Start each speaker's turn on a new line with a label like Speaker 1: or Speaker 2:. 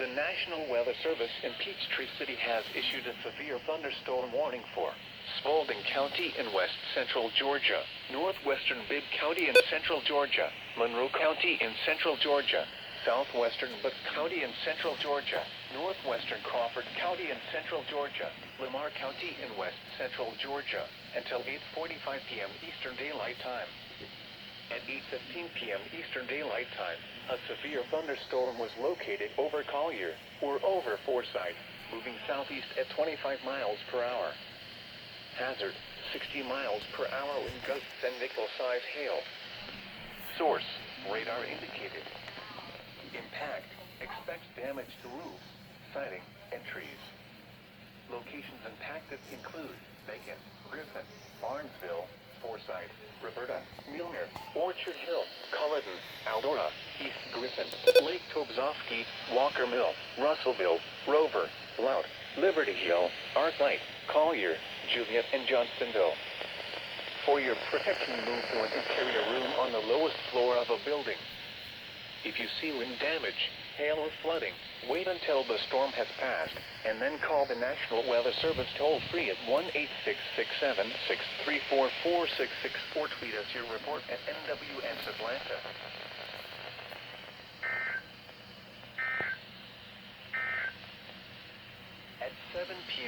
Speaker 1: The National Weather Service in Peachtree City has issued a severe thunderstorm warning for Spalding County in west central Georgia, northwestern Bibb County in central Georgia, Monroe County in central Georgia, southwestern Butte County in central Georgia, northwestern Crawford County in central Georgia, Lamar County in west central Georgia, until 8:45 p.m. Eastern Daylight Time. At 8:15 p.m. Eastern Daylight Time, a severe thunderstorm was located over Collier, or over Forsyth, moving southeast at 25 miles per hour. Hazard, 60 miles per hour wind gusts and nickel-size hail. Source, radar indicated. Impact, expects damage to roofs, siding, and trees. Locations impacted include Macon, Griffin, Barnesville, Forsyth, Roberta, Milner, Orchard Hill, Culloden, Aldora, East Griffin, Lake Tobzowski, Walker Mill, Russellville, Rover, Loud, Liberty Hill, Arclight, Collier, Juliet, and Johnstonville. For your protection, move to an interior room on the lowest floor of a building. If you see wind damage, hail, or flooding, wait until the storm has passed, and then call the National Weather Service toll-free at 1-866-763-4466 or tweet us your report at NWS Atlanta. At 7 p.m.